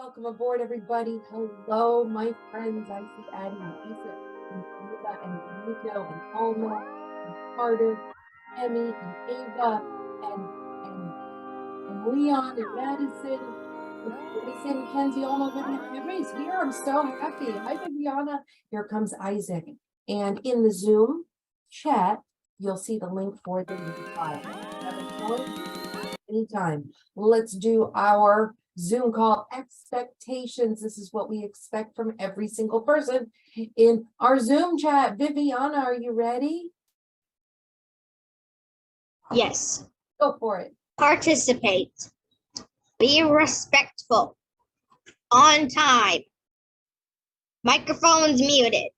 Welcome aboard, everybody. Hello, my friends. I see Addie and Lisa and Eva and Nico and Alma and Carter, Emmy and Ava and Leon and Madison, and Kenzie, Alma, everybody's here. I'm so happy. Hi, Viviana. Here comes Isaac. And in the Zoom chat, you'll see the link for the anytime. Let's do our Zoom call expectations. This is what we expect from every single person in our Zoom chat. Viviana, are you ready? Yes. Go for it. Participate. Be respectful. On time. Microphones muted.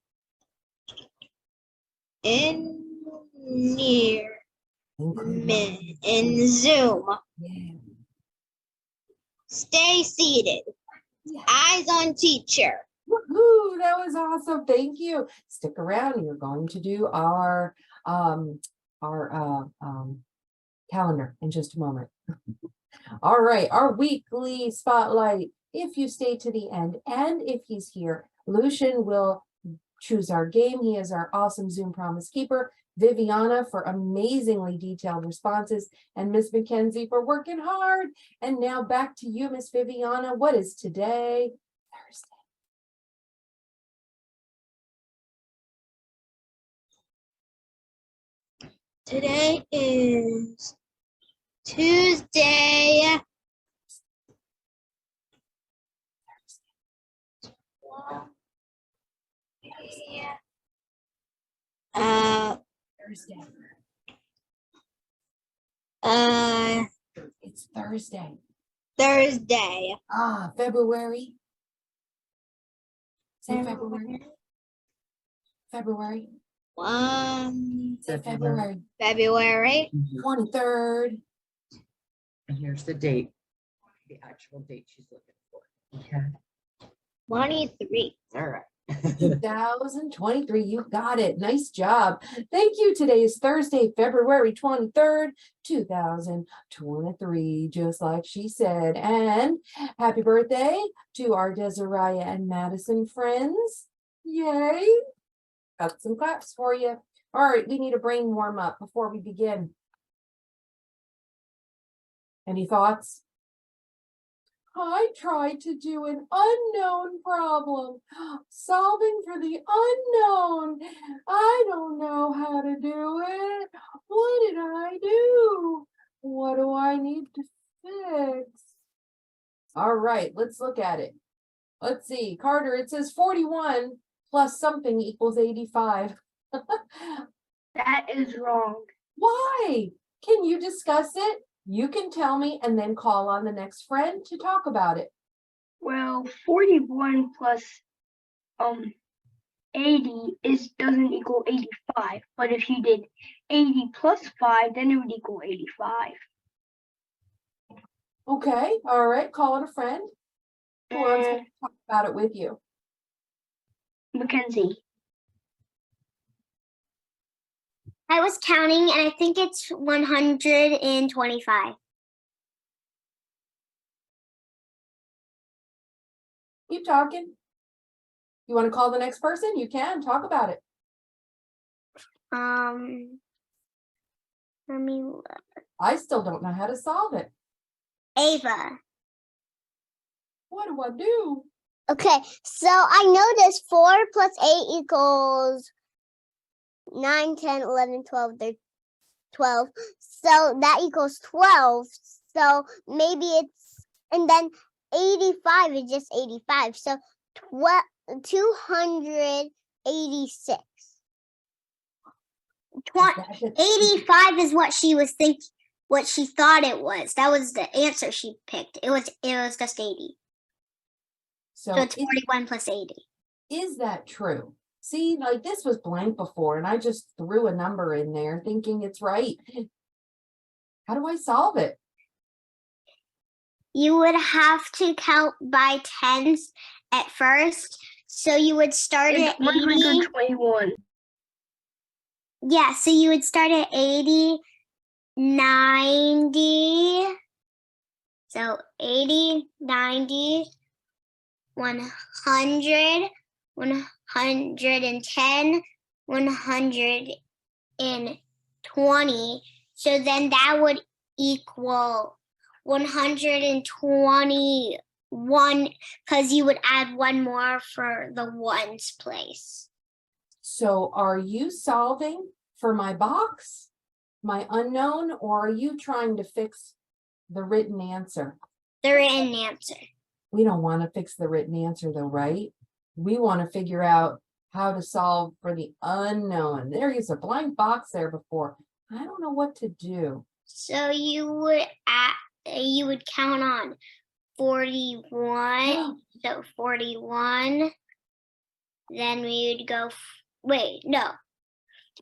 In Zoom. Yeah. Stay seated. Yeah. Eyes on teacher. Woohoo, that was awesome. Thank you. Stick around. You're going to do our calendar in just a moment. All right, our weekly spotlight. If you stay to the end, and if he's here, Lucian will choose our game. He is our awesome Zoom promise keeper. Viviana for amazingly detailed responses, and Miss Mackenzie for working hard. And now back to you, Miss Viviana. What is today? Thursday. Today is Tuesday. Thursday. It's Thursday. Thursday. February. Say February. February. Say February. February. 23rd. And here's the date, the actual date she's looking for. Okay. 23. All right. 2023. You got it. Nice job. Thank you. Today is Thursday, February 23rd, 2023, just like she said. And happy birthday to our Desiree and Madison friends. Yay. Got some claps for you. All right, we need a brain warm up before we begin. Any thoughts? I tried to do an unknown problem, solving for the unknown. I don't know how to do it. What did I do? What do I need to fix? All right, let's look at it. Let's see, Carter, it says 41 plus something equals 85. That is wrong. Why? Can you discuss it? You can tell me and then call on the next friend to talk about it. Well, 41 plus 80 doesn't equal 85. But if you did 80 plus 5, then it would equal 85. Okay, all right, call it a friend. Who wants to talk about it with you? Mackenzie. I was counting and I think it's 125. Keep talking. You want to call the next person? You can talk about it. Let me look. I still don't know how to solve it. Ava. What do I do? Okay, so I know this 4 plus 8 equals 9, 10, 11, 12, 12. So that equals 12. So maybe it's, and then 85 is just 85. So 286. 85 is what she was thinking, what she thought it was. That was the answer she picked. It was just 80. So it's 41 plus 80. Is that true? See, like this was blank before and I just threw a number in there thinking it's right. How do I solve it? You would have to count by tens at first. So you would start at 80. 121. Yeah, so you would start at 80, 90. So 80, 90, 100, 110, 120. So then that would equal 121 because you would add one more for the ones place. So are you solving for my box, my unknown, or are you trying to fix the written answer? The written answer. We don't want to fix the written answer though, right? We want to figure out how to solve for the unknown. There is a blank box there before. I don't know what to do. So you would count on 41. So 41. Then we would go,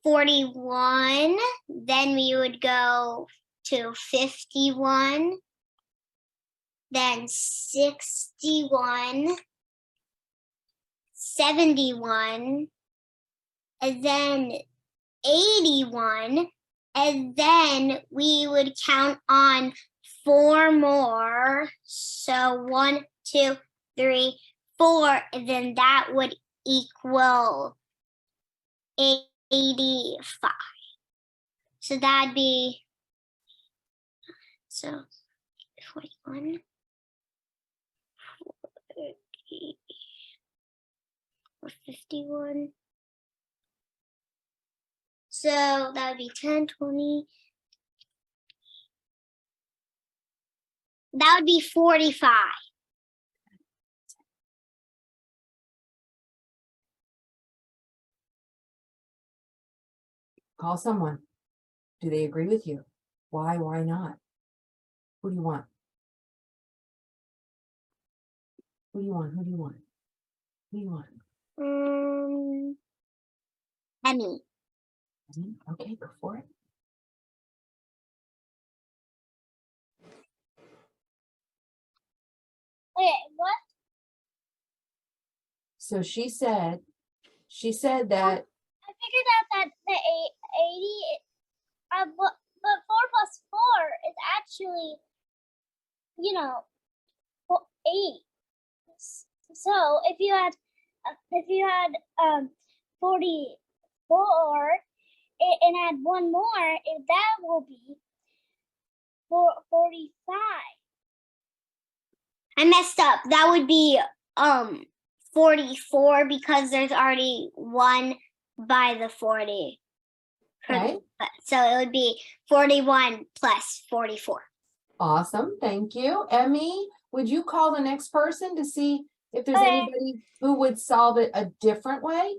41. Then we would go to 51. Then 61. 71. And then 81. And then we would count on 4 more. So 1, 2, 3, 4. And then that would equal 85. So that'd be 41, 40, or 51. So that would be 10, 20. That would be 45. Call someone. Do they agree with you? Why not? Who do you want? Who do you want? Who do you want? Who do you want? Emmy. Okay, go for it. Okay, what? So she said that I figured out that the 80, but 4 plus 4 is actually, 8. So if you had 44 and add one more, that will be 45. I messed up. That would be 44 because there's already one by the 40. okay. So it would be 41 plus 44. Awesome, thank you. Emmy, would you call the next person to see if there's Okay. anybody who would solve it a different way?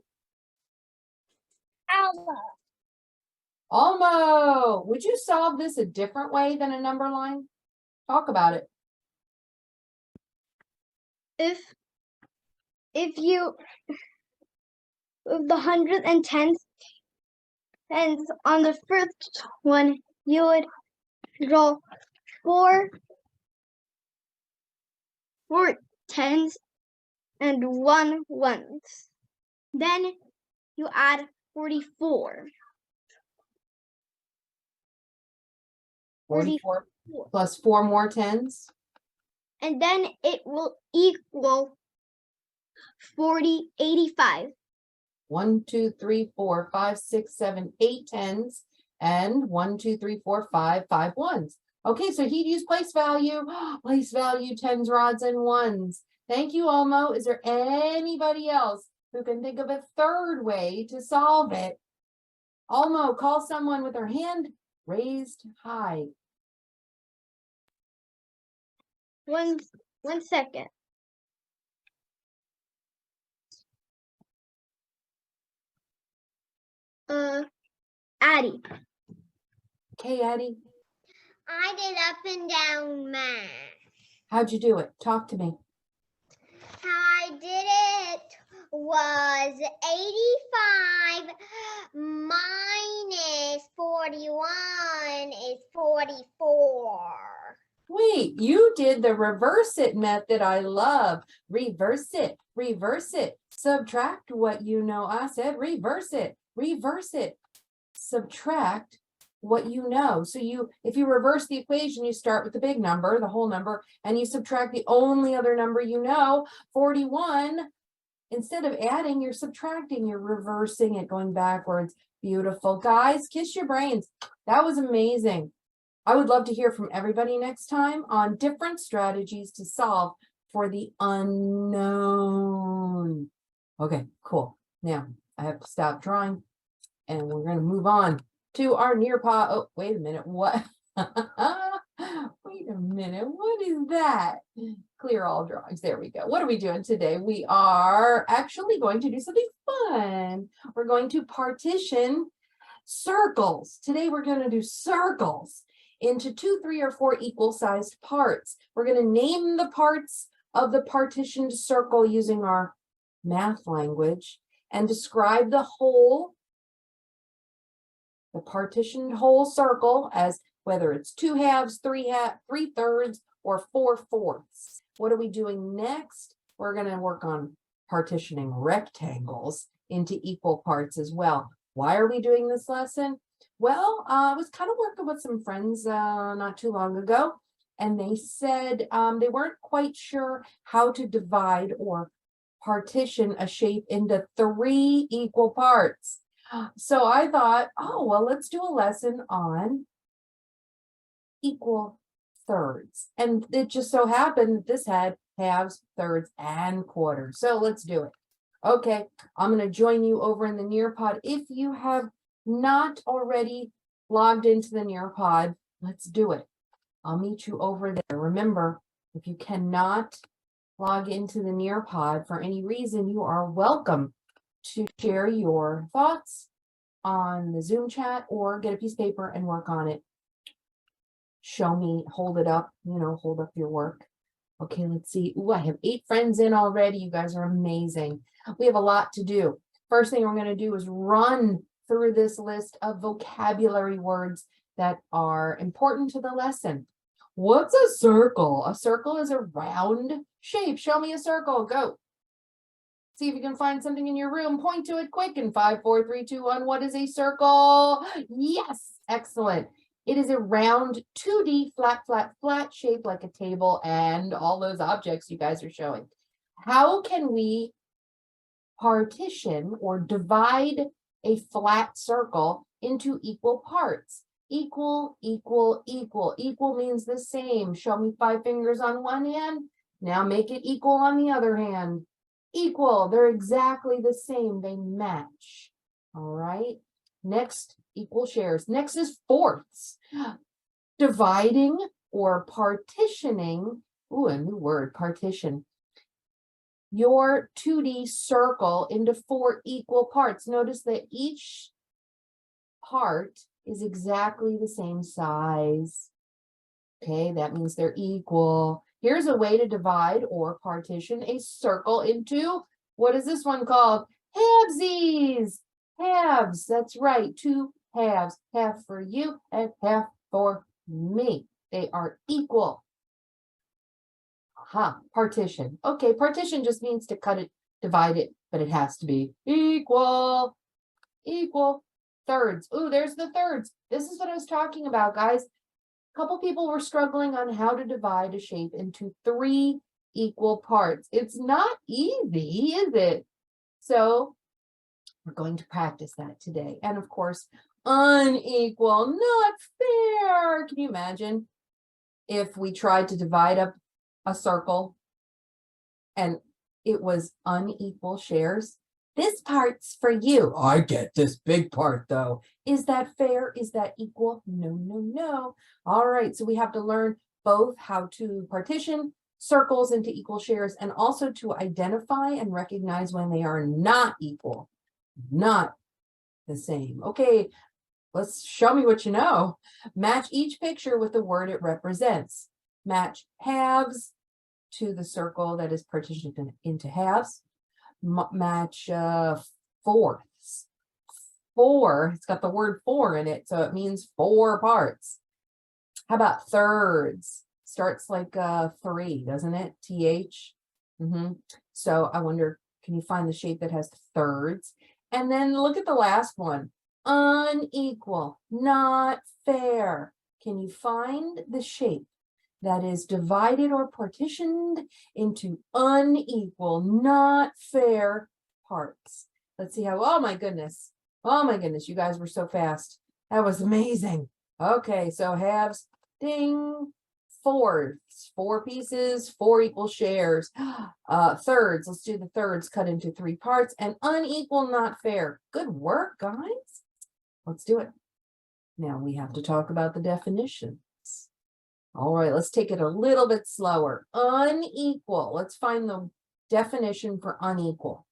Almo, would you solve this a different way than a number line? Talk about it. If the 110th and on the first one you would draw four tens and 1 ones. Then you add 44. 44 plus 4 more tens. And then it will equal 85. 1, 2, 3, 4, 5, 6, 7, 8 tens, and 1, 2, 3, 4, 5 ones. Okay, so he'd use place value, tens, rods, and ones. Thank you, Almo. Is there anybody else who can think of a third way to solve it? Almo, call someone with their hand raised high. One second. Addie. Okay, Addie, I did up and down math. how'd you do it? Talk to me. How I did it was 85 minus 41 is 44. Wait, you did the reverse it method. I love. Reverse it, reverse it. Subtract what you know. I said reverse it, subtract what you know. So if you reverse the equation, you start with the big number, the whole number, and you subtract the only other number you know, 41. Instead of adding, you're subtracting, you're reversing it, going backwards. Beautiful. Guys, kiss your brains. That was amazing. I would love to hear from everybody next time on different strategies to solve for the unknown. Okay, cool. Now I have to stop drawing and we're going to move on to our Nearpod. Oh, wait a minute. What? Wait a minute. What is that? Clear all drawings. There we go. What are we doing today? We are actually going to do something fun. We're going to partition circles. Today we're going to do circles into 2, 3, or 4 equal-sized parts. We're going to name the parts of the partitioned circle using our math language and describe the partitioned whole circle as whether it's 2 halves, 3 thirds, or 4 fourths. What are we doing next? We're going to work on partitioning rectangles into equal parts as well. Why are we doing this lesson? Well, I was kind of working with some friends not too long ago, and they said they weren't quite sure how to divide or partition a shape into 3 equal parts. So I thought, oh, well, let's do a lesson on equal thirds. And it just so happened that this had halves, thirds, and quarters. So let's do it. Okay, I'm going to join you over in the Nearpod. If you have not already logged into the Nearpod, let's do it. I'll meet you over there. Remember, if you cannot log into the Nearpod for any reason, you are welcome to share your thoughts on the Zoom chat or get a piece of paper and work on it. Show me, hold it up, hold up your work. Okay, let's see. Ooh, I have 8 friends in already. You guys are amazing. We have a lot to do. First thing we're going to do is run through this list of vocabulary words that are important to the lesson. What's a circle? A circle is a round shape. Show me a circle. Go. See if you can find something in your room. Point to it quick in 5, 4, 3, 2, 1. What is a circle? Yes, excellent. It is a round 2D flat shape like a table and all those objects you guys are showing. How can we partition or divide a flat circle into equal parts? Equal, equal, equal. Equal means the same. Show me 5 fingers on one hand. Now make it equal on the other hand. Equal, they're exactly the same. They match. All right. Next, equal shares. Next is fourths. Dividing or partitioning. Ooh, a new word, partition. Your 2D circle into 4 equal parts. Notice that each part is exactly the same size. Okay, that means they're equal. Here's a way to divide or partition a circle into, what is this one called? Halvesies. Halves, that's right, 2 halves. Half for you and half for me. They are equal. Aha, partition. Okay, partition just means to cut it, divide it, but it has to be equal. Equal. Thirds. Ooh, there's the thirds. This is what I was talking about, guys. A couple people were struggling on how to divide a shape into 3 equal parts. It's not easy, is it? So we're going to practice that today. And of course, unequal, not fair. Can you imagine if we tried to divide up a circle and it was unequal shares? This part's for you. I get this big part though. Is that fair? Is that equal? No, no, no. All right, so we have to learn both how to partition circles into equal shares and also to identify and recognize when they are not equal, not the same. Okay, let's show me what you know. Match each picture with the word it represents. Match halves to the circle that is partitioned into halves. Match fourths. 4, it's got the word 4 in it, so it means 4 parts. How about thirds? Starts like 3, doesn't it? TH. So I wonder, can you find the shape that has thirds? And then look at the last one. unequal, not fair. Can you find the shape that is divided or partitioned into unequal, not fair parts? Let's see how, oh my goodness. Oh my goodness, you guys were so fast. That was amazing. Okay, so halves, ding, fourths, 4 pieces, 4 equal shares. Thirds, let's do the thirds cut into 3 parts, and unequal, not fair. Good work, guys. Let's do it. Now we have to talk about the definitions. All right, let's take it a little bit slower. Unequal, let's find the definition for unequal.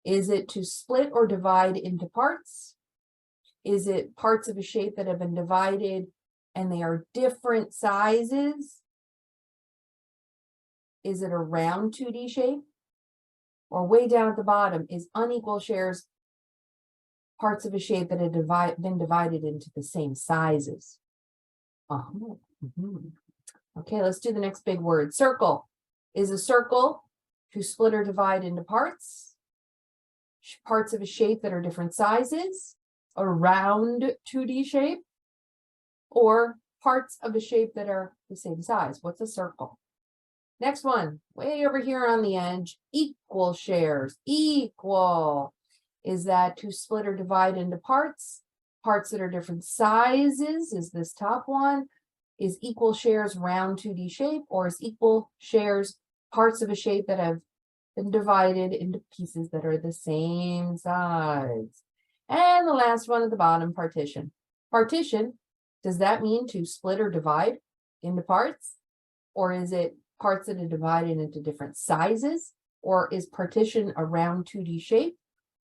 Is it to split or divide into parts? Is it parts of a shape that have been divided and they are different sizes? Is it a round 2D shape? Or way down at the bottom, is unequal shares parts of a shape that have been divided into the same sizes? Okay, let's do the next big word. Circle. Is a circle to split or divide into parts? Parts of a shape that are different sizes? A round 2D shape? Or parts of a shape that are the same size? What's a circle? Next one, way over here on the edge, equal shares. Equal. Is that to split or divide into parts? Parts that are different sizes is this top one. Is equal shares round 2D shape, or is equal shares parts of a shape that have been divided into pieces that are the same size? And the last one at the bottom, partition. Partition, does that mean to split or divide into parts? Or is it parts that are divided into different sizes? Or is partition a round 2D shape?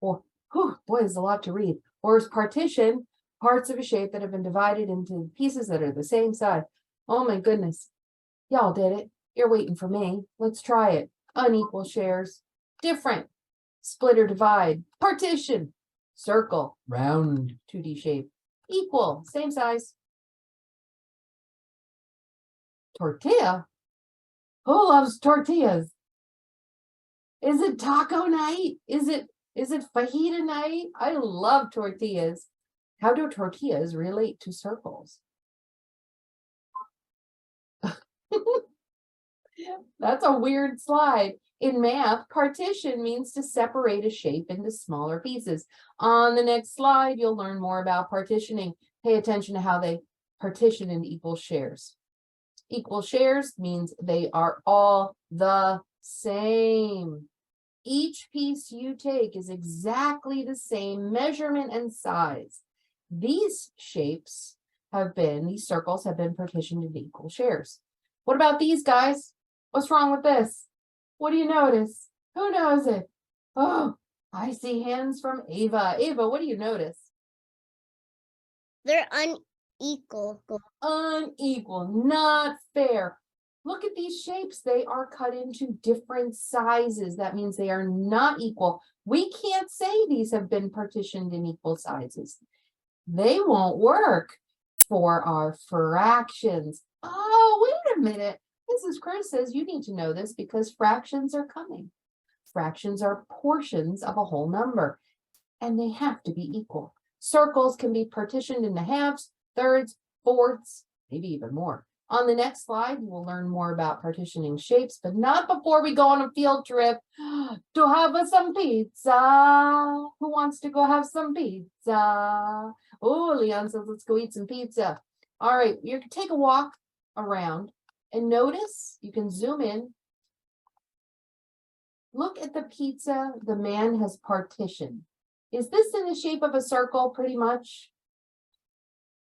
Or, boy, there's a lot to read. Or is partition parts of a shape that have been divided into pieces that are the same size? Oh my goodness. Y'all did it. You're waiting for me. Let's try it. Unequal shares. Different. Split or divide. Partition. Circle. Round 2D shape. Equal. Same size. Tortilla? Who loves tortillas? Is it taco night? Is it fajita night? I love tortillas. How do tortillas relate to circles? That's a weird slide. In math, partition means to separate a shape into smaller pieces. On the next slide, you'll learn more about partitioning. Pay attention to how they partition into equal shares. Equal shares means they are all the same. Each piece you take is exactly the same measurement and size. These shapes these circles have been partitioned into equal shares. What about these guys? What's wrong with this? What do you notice? Who knows it? Oh, I see hands from Ava. Ava, what do you notice? They're unequal. Unequal, not fair. Look at these shapes. They are cut into different sizes. That means they are not equal. We can't say these have been partitioned in equal sizes. They won't work for our fractions. Oh, wait a minute. Mrs. Chris says you need to know this because fractions are coming. Fractions are portions of a whole number, and they have to be equal. Circles can be partitioned into halves, thirds, fourths, maybe even more. On the next slide, you will learn more about partitioning shapes, but not before we go on a field trip to have some pizza. Who wants to go have some pizza? Oh, Leon says, let's go eat some pizza. All right, you're gonna take a walk around and notice, you can zoom in. Look at the pizza the man has partitioned. Is this in the shape of a circle pretty much?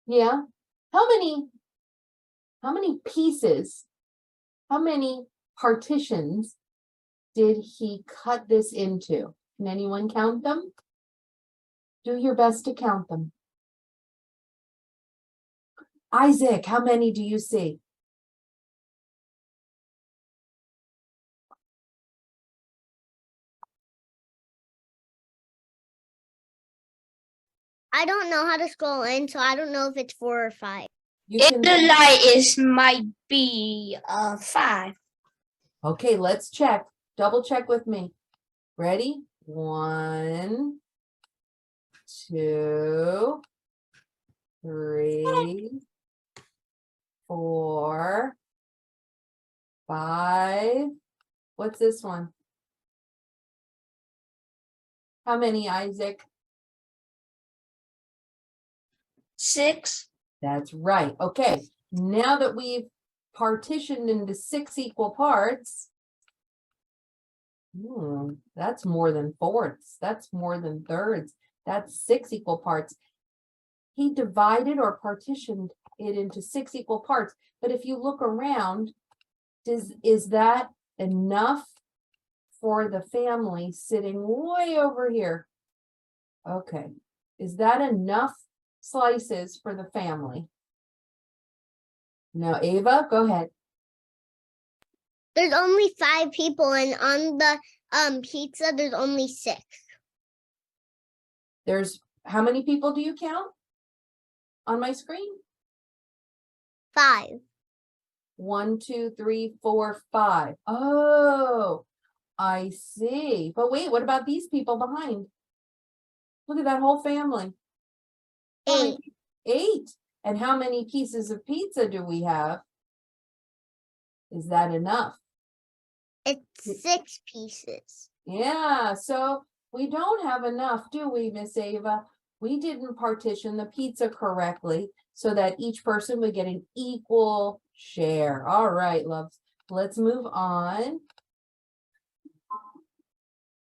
Yeah. How many pieces, how many partitions did he cut this into? Can anyone count them? Do your best to count them. Isaac, how many do you see? I don't know how to scroll in, so I don't know if it's 4 or 5. You In can, the light might be 5. okay, let's check. Double check with me. Ready? 1, 2, 3, 4, 5. What's this one? How many, Isaac? 6. That's right. Okay, now that we've partitioned into 6 equal parts, that's more than fourths. That's more than thirds. That's 6 equal parts. He divided or partitioned it into 6 equal parts. But if you look around, is that enough for the family sitting way over here? Okay, is that enough slices for the family? No, Ava, go ahead. There's only 5 people, and on the pizza, there's only 6. There's, how many people do you count on my screen? 5. 1, 2, 3, 4, 5. Oh, I see. But wait, what about these people behind? Look at that whole family. How 8. many? 8. And how many pieces of pizza do we have? Is that enough? It's 6 pieces. Yeah, so we don't have enough, do we, Miss Ava? We didn't partition the pizza correctly so that each person would get an equal share. All right, loves, let's move on.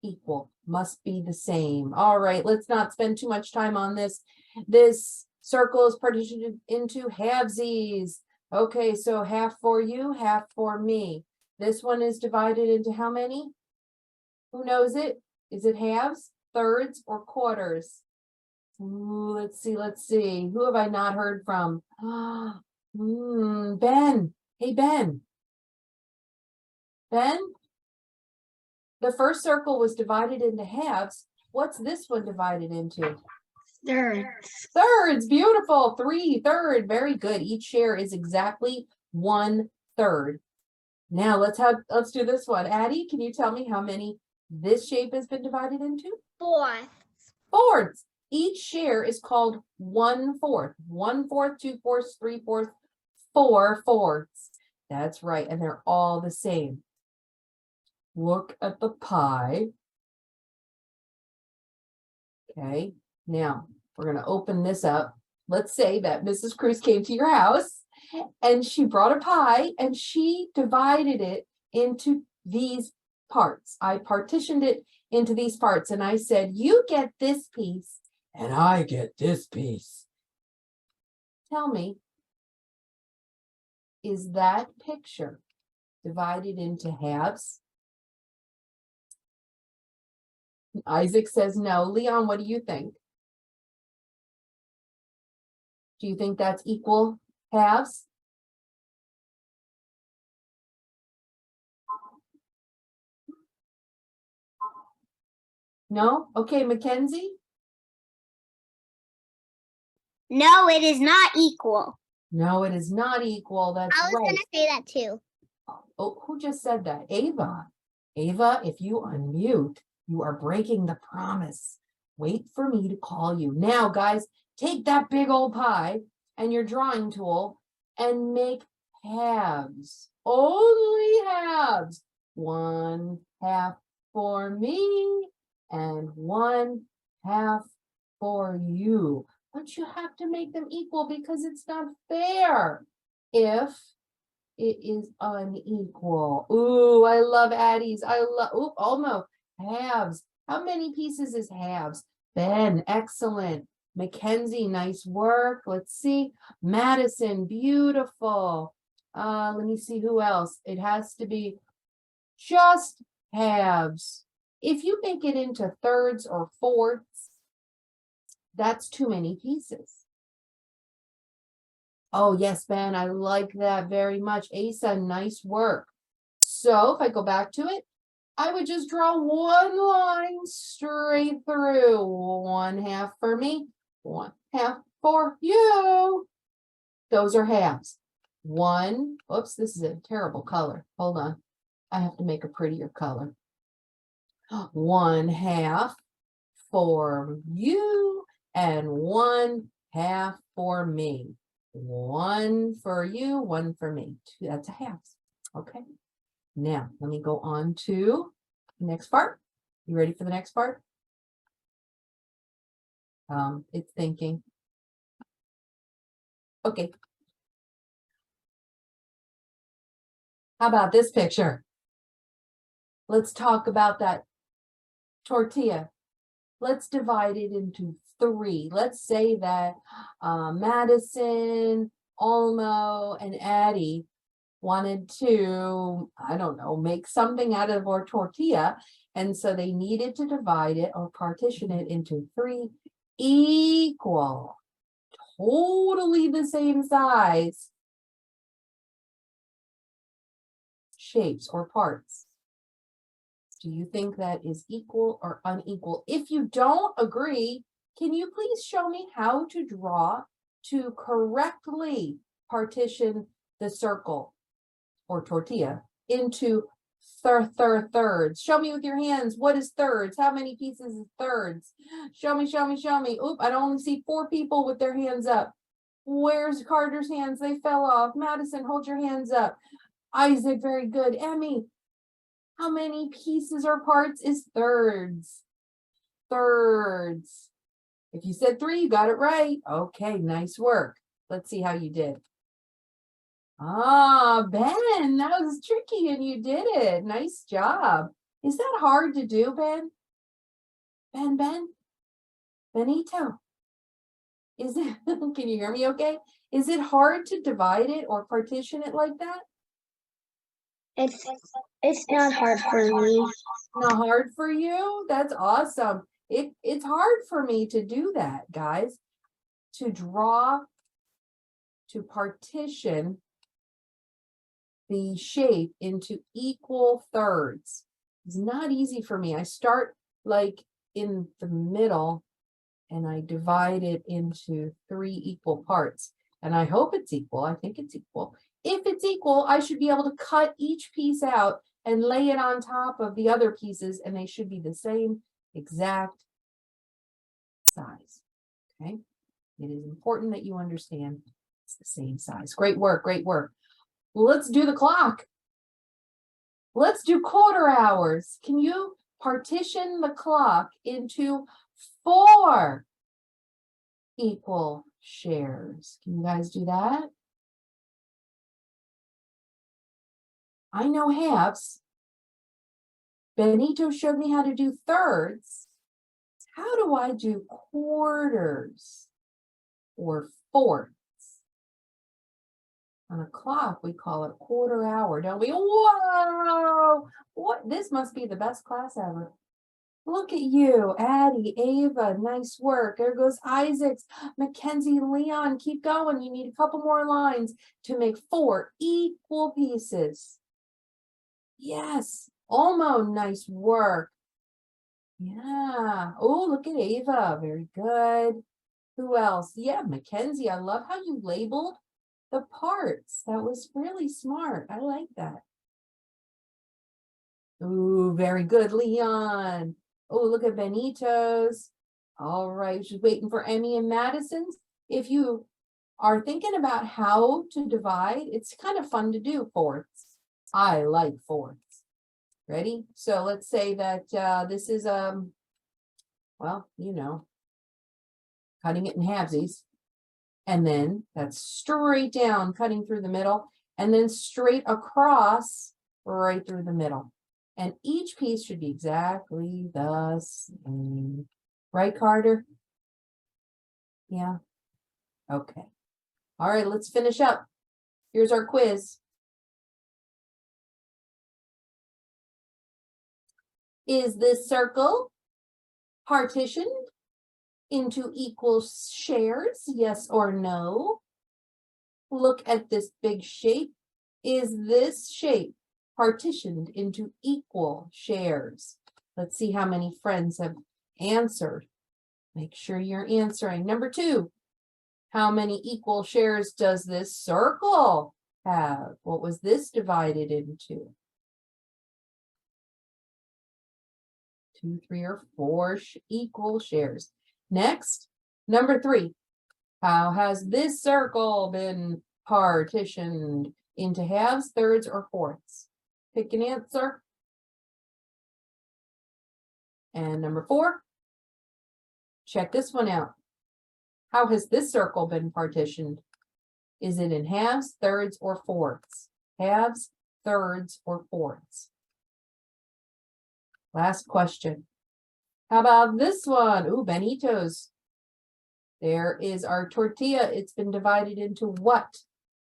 Equal must be the same. All right, let's not spend too much time on this. This circle is partitioned into halvesies. Okay, so half for you, half for me. This one is divided into how many? Who knows it? Is it halves, thirds, or quarters? Ooh, let's see, let's see. Who have I not heard from? Ben. Hey, Ben. Ben? The first circle was divided into halves. What's this one divided into? Thirds. Thirds, beautiful. 3/3, very good. Each share is exactly 1/3. Now let's do this one. Addie, can you tell me how many this shape has been divided into? 4. Fourths. Each share is called 1/4. 1/4, 2/4, 3/4, 4/4. That's right, and they're all the same. Look at the pie. Okay, now we're going to open this up. Let's say that Mrs. Cruz came to your house and she brought a pie and she divided it into these parts. I partitioned it into these parts and I said, you get this piece and I get this piece. Tell me, is that picture divided into halves? Isaac says no. Leon, what do you think? Do you think that's equal halves? No? Okay, Mackenzie? No, it is not equal. No, it is not equal. That's I was right. going to say that too. Oh, who just said that? Ava. Ava, if you unmute, you are breaking the promise. Wait for me to call you. Now, guys, take that big old pie and your drawing tool and make halves. Only halves. 1/2 for me and 1/2 for you. But you have to make them equal because it's not fair if it is unequal. Ooh, I love Addie's. I love, ooh, almost halves. How many pieces is halves? Ben, excellent. Mackenzie, nice work. Let's see. Madison, beautiful. Let me see who else. It has to be just halves. If you make it into thirds or fourths, that's too many pieces. Oh, yes, Ben, I like that very much. Asa, nice work. So if I go back to it, I would just draw one line straight through. 1/2 for me, 1/2 for you. Those are halves. One, oops, this is a terrible color. Hold on. I have to make a prettier color. 1/2 for you and 1/2 for me. 1 for you, 1 for me. That's a halves. Okay. Now, let me go on to the next part. You ready for the next part? It's thinking. Okay. How about this picture? Let's talk about that tortilla. Let's divide it into 3. Let's say that Madison, Olmo, and Addie wanted to, I don't know, make something out of our tortilla. And so they needed to divide it or partition it into 3 equal, totally the same size shapes or parts. Do you think that is equal or unequal? If you don't agree, can you please show me how to draw to correctly partition the circle or tortilla into thirds? Show me with your hands. What is thirds? How many pieces is thirds? Show me, show me, show me. Oop, I only see 4 people with their hands up. Where's Carter's hands? They fell off. Madison, hold your hands up. Isaac, very good. Emmy, how many pieces or parts is thirds? Thirds. If you said 3, you got it right. Okay, nice work. Let's see how you did. Ah, Ben, that was tricky and you did it. Nice job. Is that hard to do, Ben? Benito. Is it, can you hear me okay? Is it hard to divide it or partition it like that? It's not hard for me. Not hard for you? That's awesome. It's hard for me to do that, guys. To draw, to partition the shape into equal thirds. It's not easy for me. I start like in the middle and I divide it into 3 equal parts. And I hope it's equal. I think it's equal. If it's equal, I should be able to cut each piece out and lay it on top of the other pieces, and they should be the same exact size. Okay. It is important that you understand it's the same size. Great work. Great work. Let's do the clock. Let's do quarter hours. Can you partition the clock into 4 equal shares? Can you guys do that? I know halves. Benito showed me how to do thirds. How do I do quarters or fourths? On a clock, we call it quarter hour, don't we? Whoa! What? This must be the best class ever. Look at you, Addie, Ava, nice work. There goes Isaacs, Mackenzie, Leon, keep going. You need a couple more lines to make 4 equal pieces. Yes, Olmo, nice work. Yeah. Oh, look at Ava. Very good. Who else? Yeah, Mackenzie. I love how you labeled the parts. That was really smart. I like that. Ooh, very good, Leon. Oh, look at Benito's. All right, just waiting for Emmy and Madison's. If you are thinking about how to divide, it's kind of fun to do fourths. I like fourths. Ready? So let's say that this is, well, you know, cutting it in halvesies. And then that's straight down, cutting through the middle, and then straight across right through the middle. And each piece should be exactly the same. Right, Carter? Yeah. Okay. All right, let's finish up. Here's our quiz. Is this circle partitioned into equal shares? Yes or no? Look at this big shape. Is this shape partitioned into equal shares? Let's see how many friends have answered. Make sure you're answering. Number 2, how many equal shares does this circle have? What was this divided into? 2, 3, or 4 equal shares. Next, Number 3, how has this circle been partitioned into halves, thirds, or fourths? Pick an answer. And number 4, check this one out. How has this circle been partitioned? Is it in halves, thirds, or fourths? Halves, thirds, or fourths? Last question. How about this one? Ooh, Benito's. There is our tortilla. It's been divided into what?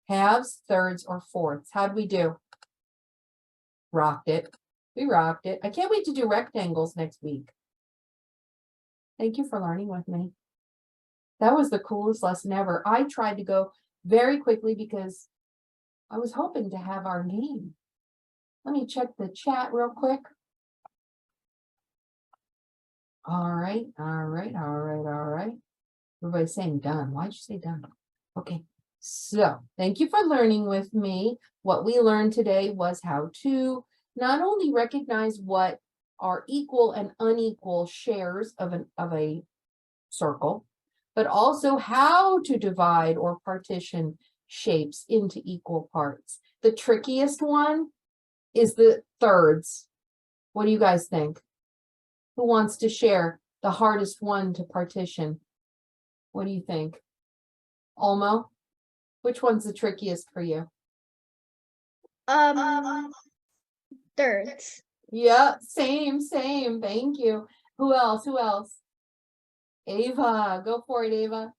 Halves, thirds, or fourths? How'd we do? Rocked it. We rocked it. I can't wait to do rectangles next week. Thank you for learning with me. That was the coolest lesson ever. I tried to go very quickly because I was hoping to have our game. Let me check the chat real quick. All right. Everybody's saying done. Why'd you say done? Okay. So thank you for learning with me. What we learned today was how to not only recognize what are equal and unequal shares of a circle, but also how to divide or partition shapes into equal parts. The trickiest one is the thirds. What do you guys think? Who wants to share the hardest one to partition? What do you think? Olmo, which one's the trickiest for you? Thirds. Yeah, same. Thank you. Who else? Ava, go for it, Ava.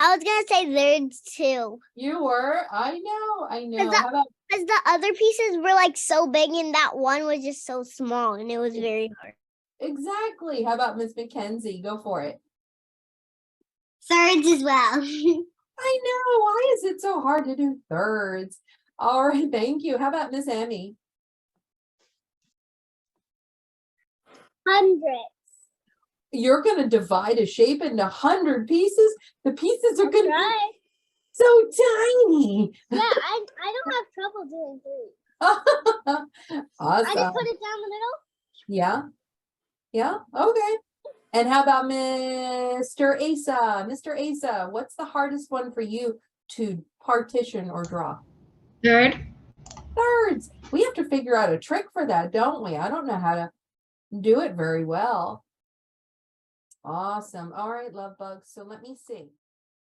I was gonna say thirds too. You were. I know. that- How about Because the other pieces were like so big and that one was just so small and it was very hard. exactly? How about Miss Mackenzie? Go for it. Thirds as well. I know. Why is it so hard to do thirds? All right, thank you. How about Miss Emmy? Hundreds. You're going to divide a shape into 100 pieces. The pieces are going to be Right. so tiny. Yeah, I don't have trouble doing three. I Awesome. just put it down the middle. Yeah. Okay. And how about Mr. Asa? Mr. Asa, what's the hardest one for you to partition or draw? Third. Thirds. We have to figure out a trick for that, don't we? I don't know how to do it very well. Awesome. All right, love bugs. So let me see.